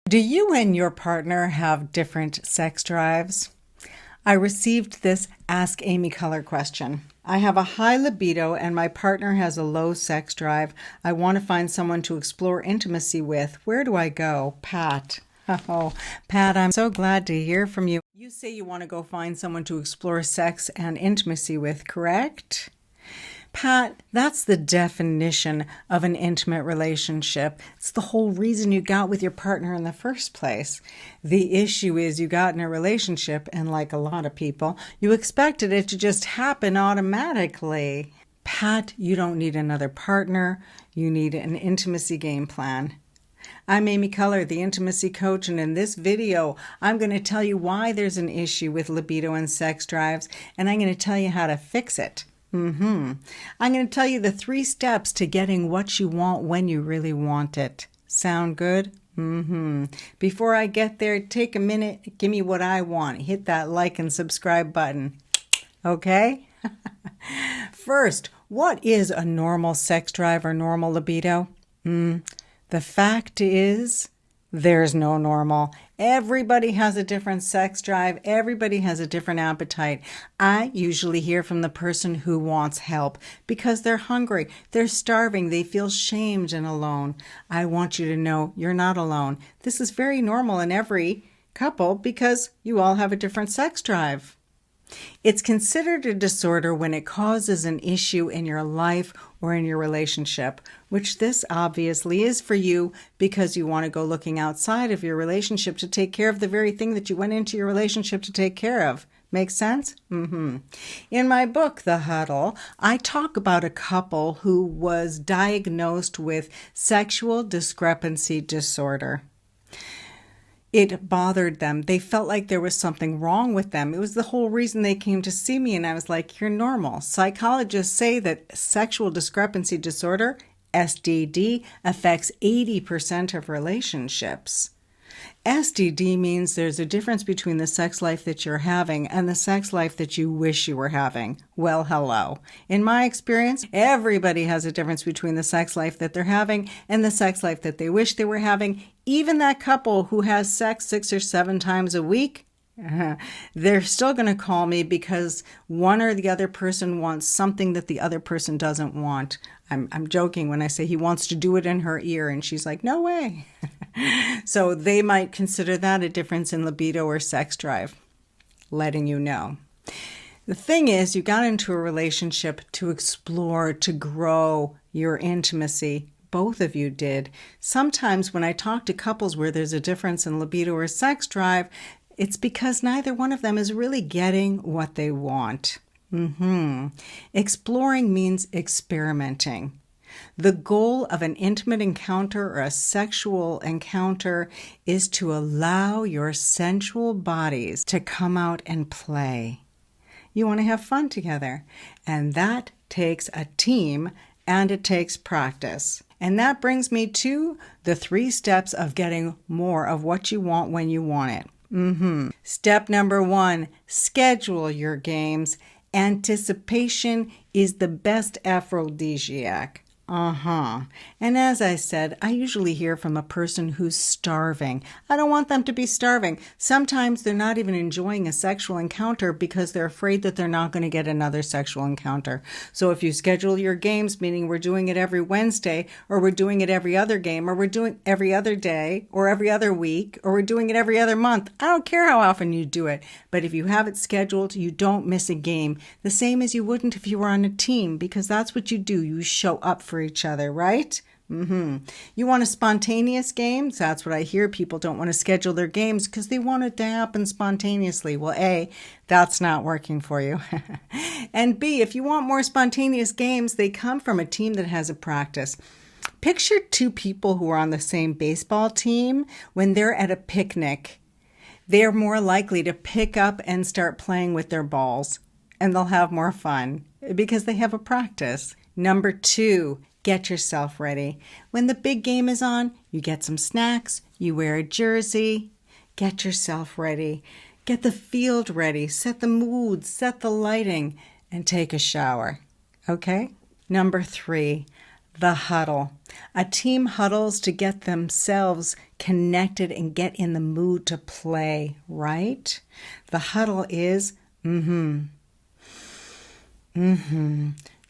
Do you and your partner have different sex drives? I received this Ask Amy Color question. I have a high libido and my partner has a low sex drive. I want to find someone to explore intimacy with. Where do I go? Pat. Oh, Pat, I'm so glad to hear from you. You say you want to go find someone to explore sex and intimacy with, correct? Pat, that's the definition of an intimate relationship. It's the whole reason you got with your partner in the first place. The issue is you got in a relationship, and like a lot of people, you expected it to just happen automatically. Pat, you don't need another partner. You need an intimacy game plan. I'm Amy Color, the intimacy coach, and in this video, I'm going to tell you why there's an issue with libido and sex drives, and I'm going to tell you how to fix it. I'm going to tell you the 3 steps to getting what you want when you really want it. Sound good? Before I get there, take a minute, give me what I want. Hit that like and subscribe button. Okay? First, what is a normal sex drive or normal libido? The fact is, there's no normal. Everybody has a different sex drive. Everybody has a different appetite. I usually hear from the person who wants help because they're hungry, they're starving, they feel shamed and alone. I want you to know you're not alone. This is very normal in every couple because you all have a different sex drive. It's considered a disorder when it causes an issue in your life or in your relationship, which this obviously is for you because you want to go looking outside of your relationship to take care of the very thing that you went into your relationship to take care of. Make sense? In my book, The Huddle, I talk about a couple who was diagnosed with sexual discrepancy disorder. It bothered them. They felt like there was something wrong with them. It was the whole reason they came to see me, and I was like, you're normal. Psychologists say that sexual discrepancy disorder, SDD, affects 80% of relationships. SDD means there's a difference between the sex life that you're having and the sex life that you wish you were having. Well, hello. In my experience, everybody has a difference between the sex life that they're having and the sex life that they wish they were having. Even that couple who has sex 6 or 7 times a week, they're still going to call me because one or the other person wants something that the other person doesn't want. I'm joking when I say he wants to do it in her ear, and she's like, no way. So they might consider that a difference in libido or sex drive, letting you know. The thing is, you got into a relationship to explore, to grow your intimacy. Both of you did. Sometimes when I talk to couples where there's a difference in libido or sex drive, it's because neither one of them is really getting what they want. Exploring means experimenting. The goal of an intimate encounter or a sexual encounter is to allow your sensual bodies to come out and play. You want to have fun together, and that takes a team and it takes practice. And that brings me to the 3 steps of getting more of what you want when you want it. Step number 1, schedule your games. Anticipation is the best aphrodisiac. And as I said, I usually hear from a person who's starving. I don't want them to be starving. Sometimes they're not even enjoying a sexual encounter because they're afraid that they're not going to get another sexual encounter. So if you schedule your games, meaning we're doing it every Wednesday, or we're doing it every other game, or we're doing every other day, or every other week, or we're doing it every other month, I don't care how often you do it. But if you have it scheduled, you don't miss a game. The same as you wouldn't if you were on a team, because that's what you do. You show up for each other, right? You want a spontaneous game? That's what I hear. People don't want to schedule their games because they want it to happen spontaneously. Well, A, that's not working for you. And B, if you want more spontaneous games, they come from a team that has a practice. Picture 2 people who are on the same baseball team. When they're at a picnic, they're more likely to pick up and start playing with their balls, and they'll have more fun because they have a practice. Number 2, get yourself ready. When the big game is on, you get some snacks, you wear a jersey, get yourself ready. Get the field ready, set the mood, set the lighting, and take a shower. Okay? Number 3, the huddle. A team huddles to get themselves connected and get in the mood to play, right? The huddle is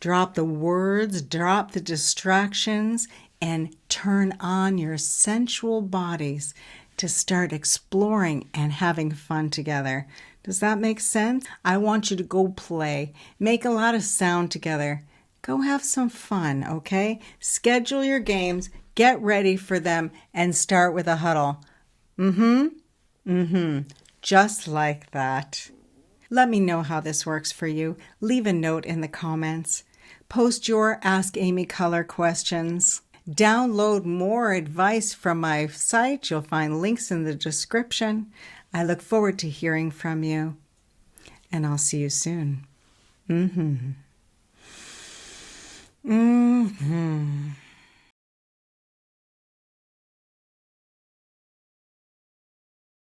drop the words, drop the distractions, and turn on your sensual bodies to start exploring and having fun together. Does that make sense? I want you to go play, make a lot of sound together. Go have some fun, okay? Schedule your games, get ready for them, and start with a huddle. Just like that. Let me know how this works for you. Leave a note in the comments. Post your Ask Amy Color questions. Download more advice from my site. You'll find links in the description. I look forward to hearing from you. And I'll see you soon.